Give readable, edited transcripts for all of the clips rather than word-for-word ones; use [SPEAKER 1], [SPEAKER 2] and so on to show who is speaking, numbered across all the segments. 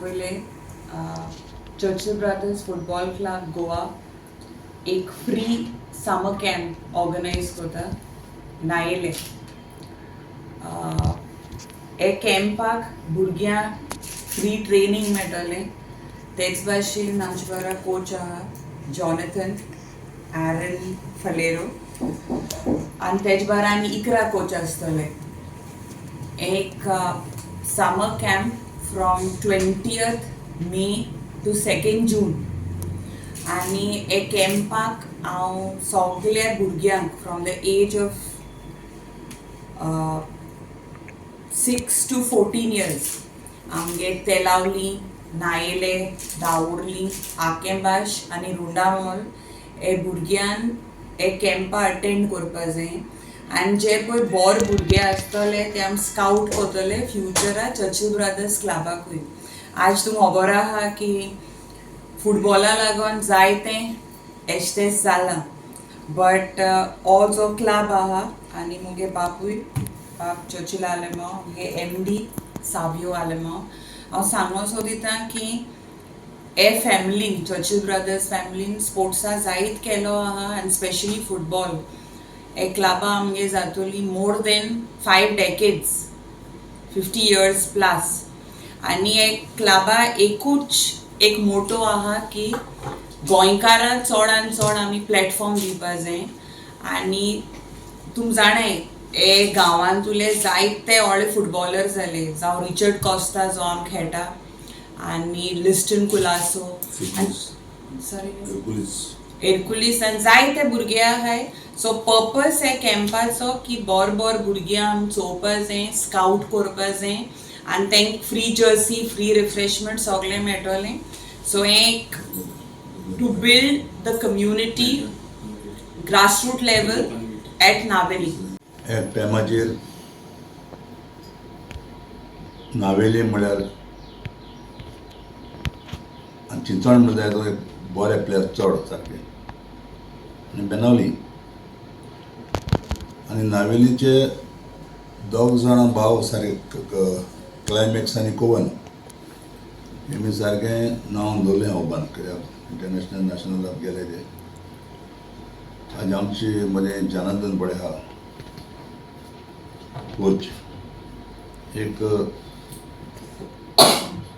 [SPEAKER 1] पहिले Churchill brothers football club Goa एक free समर camp organise करता नायेले. हे कॅम्पाक भुरग्यांक फ्री ट्रेनिंग मेळटलें. तेच भाशेन आमचे बरो कोच आहा जॉनथन ॲरन फलेरो आनी तेजे भायर आनी 11 कोच आसतले. एक summer camp from 20th May to 2nd June आनी हे कॅम्पाक हांव सगल्या भुरग्यांक from the age of 6 to 14 years आमगे तेलावली, नायेले, दावोर्ली, आकेंबाश आनी रुंडामोल हे भुरग्यान हे कॅम्पा अटेंड करपा जाय. आनी जे पळय बोर भुरगे आसतले ते आमी स्काउट करतले फ्युचराक चर्चिल ब्रदर्स क्लबाकूय. आज तुमकां खबर आहा की फुटबॉला लागून जायतें एस्टेस जालां, बट हो जो क्लब आहा आनी मुगे बापूय बाप चर्चिल आलेमांव, मुगे MD सावियो आलेमांव, हांव सांगूंक सोदितां की हे फॅमिलीन चर्चिल ब्रदर्स फॅमिलीन स्पोर्ट्सा जायत केलो आहा आनी स्पेशली फुटबॉल. हे क्लबा आमगे जातली more than 5 decades, 50 years plus. आनी हे क्लबा एकूच एक मोटो आहा की गोंयकारांक चडान चड आमी प्लॅटफॉर्म दिवपा जाय. आनी तुम जाणाय हे गांवांत उरले जायते व्हडले फुटबॉलर जाले, जावं रिचर्ड कॉस्ता जो आम खेळटा आनी लिस्टन कुलासो एरकुलीस आनी जायते भुरगे आहाय. सो पर्पज हे कॅम्पाचो की बोर भुरग्यांक आमी चोवपा जाय, स्काउट करपा जाय आनी तांकां फ्री जर्सी, फ्री रिफ्रेशमेंट सगळें मेळटलें. सो हें to build the community grassroot level at Navelim.
[SPEAKER 2] ह्या टायमाचेर नावेली म्हळ्यार आनी चिंचोण म्हळ्यार तो एक बरे प्लेयर चड सारके आनी बेनावली आनी नावेलीचे दोग जाणां भाव सारके क्लायमॅक्स आनी कोवन हेमी सारकें नांव दवरलें ओबान, कित्याक इंटरनॅशनल नॅशनलाक गेले ते. आज आमची मदें जनार्दन बडे आहा कोच, एक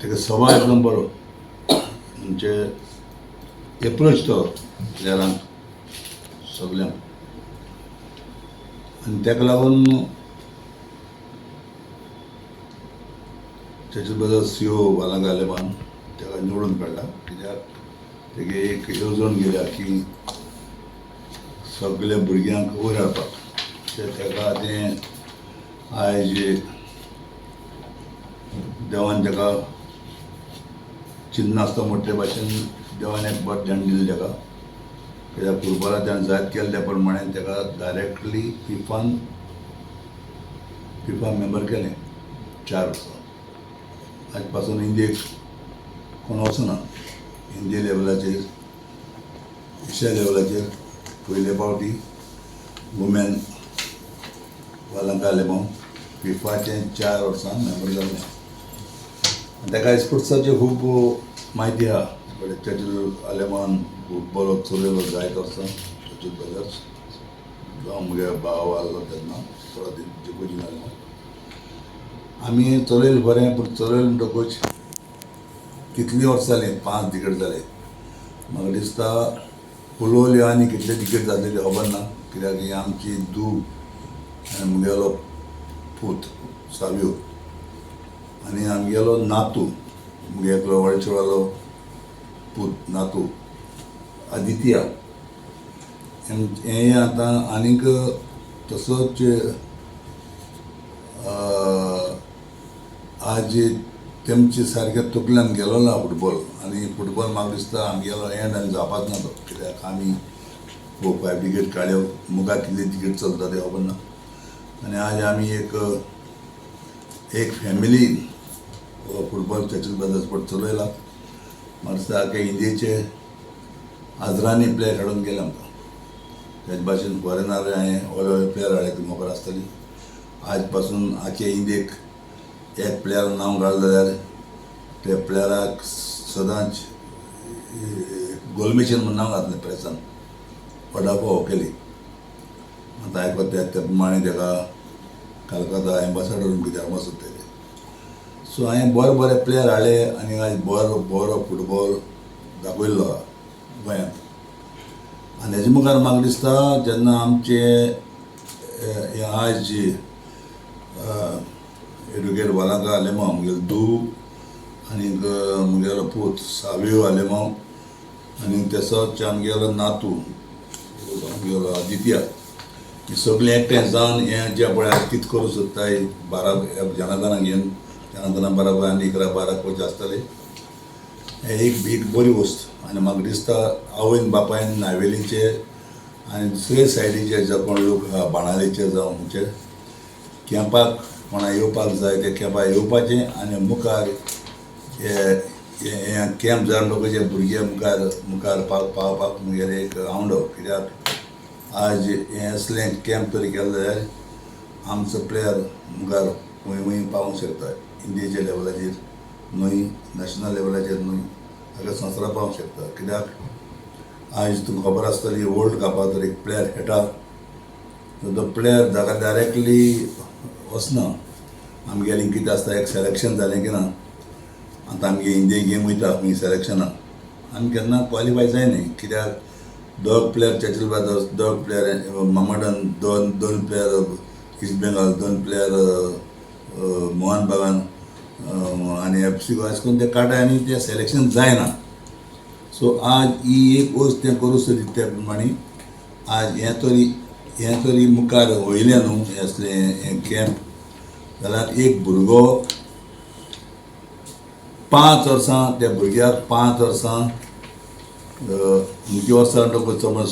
[SPEAKER 2] तेका स्वभाव एकदम बरो, म्हणजे एप्रोच तो प्लेयरांक सगल्यांक. आनी तेका लागून चर्चिल ब्रदर्स CEO वालांग आलेमान तेका निवडून काडला. कित्याक तेगे एक येवजण गेल्या की सगल्या भुरग्यांक वयर हाडपाक. तेका तें आयज देवान तेका चिन्न आसता मोठे भाशेन देवान एक बरें धन दिलें तेका. कित्याक फुटबॉलाक ताणें जायत केलें त्या प्रमाणें तेका डायरेक्टली फिफा मेंबर केलें 4 वर्सां. आज पासून इंडियेक कोण वचना. इंडिया लेवलाचेर, एशिया लेवलाचेर पयले फावटी वुमेन वालांक आलेमांव फिफाचे 4 वर्सां मेंबर जाल्लें. ताका स्पोर्ट्साची खूब म्हायती आहा. चर्चिल आलेमान फुटबॉल चलयलो जायत वर्सां चर्चिल ब्रदर्स. जावं म्हगे भाव आहलो तेन्ना थोडो जिखून आलेमांव आमी चलयलें बरें, पूण चलयलें म्हणटकूच कितलीं वर्सां जालीं, 5 decades जाले. म्हाका दिसता उलोवली आनी कितले decades जाले ते खबर ना. कित्याक ही आमची धूव आनी मुगेलो पूत सावियो आनी आमगेलो नातू, मुगे एकलो वळचेवालो पूत नातू आदित्या. हें आतां आनीक तसोच आज तेमचे सारके तकल्यान गेलो ना फुटबॉल. आनी फुटबॉल म्हाका दिसता आमगेलो एंड आनी जावपाच ना तो. कित्याक आमी 4-5 decades काडयो, मुखार कितली decades चलता ते खबर ना. आनी आज आमी एक family football Churchill Brothers sport चलयला. म्हाका दिसता आख्या इंडियेचे आजरांनी प्लेयर हाडून गेले आमकां. तेच भाशेन फॉरेनार हांवें व्हडले प्लेयर हाडले, तुमकां खबर आसतली. आज पासून आख्या इंडियेक एक प्लेयर नांव घाल जाल्यार त्या प्लेयराक सदांच गोलमेशीन म्हूण नांव घातलें प्रेसान वडापाव केली. आतां आयकता त्या प्रमाणे ताका कलकत्ता एम्बेसेडर म्हूण कितें आमा सोदताले. सो हांवें बरे प्लेयर हाडले आनी आयज बरो फुटबॉल दाखयल्लो गोंयांत. आनी हेजे मुखार म्हाका दिसता जेन्ना आमचे आयज एडवोकेट वालांका आलेमांव म्हगेलो धूव आनी म्हगेलो पूत सावियो आलेमांव आनी तसोच आमगेलो नातू आमगेलो आदित्य, ही सगळीं एकठांय जावन हें जें पळय कितें करूं सोदताय 12 जनार्दनाक घेवन जनार्दना 12 आनी 11-12 कोच आसतले. हें एक बरी वस्त. आनी म्हाका दिसता आवयन बापायन नावेलीचे आनी दुसरे सायडीचे जे कोण लोक आहा बाणावलेचे जावं म्हणजे कॅम्पाक कोणा येवपाक जाय ते कॅम्पाक येवपाचें आनी मुखार हे कॅम्प जावन लोकांचे भुरगे मुखार पावपाक मुगेले एक आवडो. कित्याक आज हे असलें कॅम्प तरी केलें जाल्यार आमचो प्लेयर मुखार खंय पावूंक शकता. इंडियेच्या लेवलाचेर न्हय, नॅशनल लेवलाचेर न्हय, हाका संवसारा पावूंक शकता. कित्याक आयज तुमकां खबर आसतली वर्ल्ड कपाक जर एक प्लेयर खेळटा तर तो प्लेयर जाका डायरेक्टली वचना. आमगेलें कितें आसता एक सेलेक्शन जालें की ना, आतां आमगे इंडिये गेम वयता खंय सेलेक्शनाक आमी केन्ना क्वॉलिफाय जायनाय. कित्याक 2 player Churchill Brothers, 2 player Mohammedan, 2 player East Bengal, 2 player Mohun Bagan आनी FC गोवा अशें करून ते काडटाय आनी ते सेलेक्शन जायना. सो आज ही एक वस्त तें करूं सोदी त्या प्रमाणे आज हें तरी मुखार वयलें न्हू हें असलें हें कॅम्प जाल्यार एक भुरगो 5 वर्सां त्या भुरग्याक 5 वर्सां कितली वर्सां समज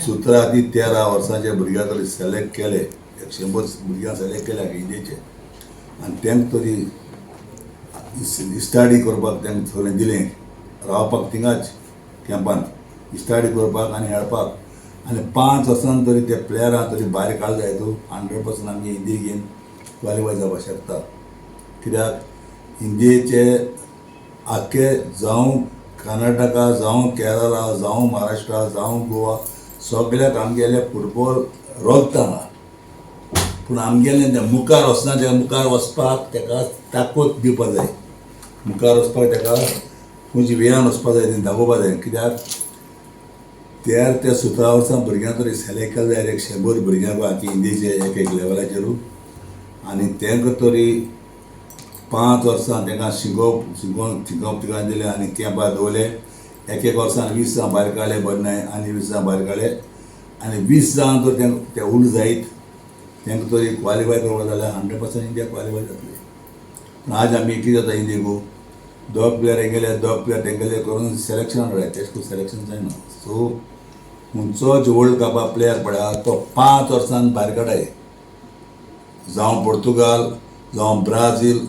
[SPEAKER 2] 17 ती 13 वर्सांच्या भुरग्याक तरी सिलेक्ट केले. 100 भुरग्यांक सिलेक्ट केल्या इंडियेचे आनी तांकां तरी स्टडी करपाक तांकां थोडें दिलें रावपाक थिंगाच कॅम्पांत स्टडी करपाक आनी खेळपाक. आनी 5 वर्सां तरी त्या प्लेयरांक तरी भायर काडलो जाय तूं 100% आमगे इंडिये गेम क्वॉलिफाय जावपाक शकता. कित्याक इंडियेचे आख्खे जावं कर्नाटका जावं केरळा जावं महाराष्ट्रा जावं गोवा सगळ्याक आमगेले फुटबॉल रोगता हांगा. पूण आमगेलें तें मुखार वचना, तेका मुखार वचपाक तेका ताकद दिवपाक जाय. मुखार वचपाक तेका खंयच्या वेळान वचपाक जाय तें दाखोवपाक जाय. कित्याक त्या 17 वर्सां भुरग्यांक तरी सिलेक्ट केलें जाल्यार 100 भुरग्यांक आख्या इंडियेचे एक लेवलाचेरू आनी तांकां तरी 5 वर्सां तांकां शिकोवप दिलें आनी कॅम्पार दवरले. एक वर्सान 20 जावं भायर काडले बरें नाय आनी 20 जावं भायर काडले आनी 20 जावन तर ते उर्ड जायत तांकां तरी क्वॉलिफाय करपाक जाल्यार 100% इंडिया क्वॉलिफाय जातली. पूण आज आमी कितें जाता इंडियेकू 2 प्लेयर हेंगेले 2 प्लेयर तेंगेले करून सिलेक्शन हाडटाय. तेश करून सिलेक्शन जायना. सो खंयचोच वर्ल्ड कपा प्लेयर पळया तो 5 वर्सान भायर काडाय. जावं पोर्तुगाल जावं ब्राजील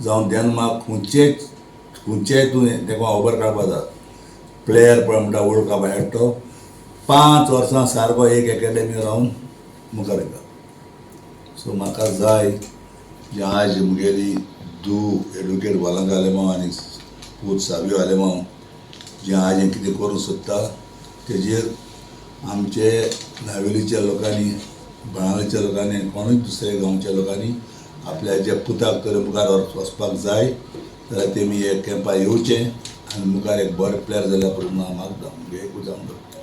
[SPEAKER 2] जावं डेन्मार्क खंयचेय तूं तेका खबर काडपाक जाता प्लेयर पळय म्हणटा वर्ल्ड कपा खेळटा तो 5 वर्सां सारको एक एकेडमी रावन मुखार येता. सो म्हाका जाय जे आज मुगेली धूव एडवोकेट वालांका आलेमांव आनी पूत सावियो आलेमांव जे आज हें कितें करूं सोदता तेजेर आमचे नावेलीच्या लोकांनी बाणावलेच्या लोकांनी कोणूय दुसऱ्या गांवच्या लोकांनी आपल्या जे पुताक तरी मुखार वचपाक जाय जाल्यार तेमी हे कॅम्पार येवचें आनी मुखार एक बरें प्लेयर जाल्यार पळय म्हाका मागता. एकूच आमकां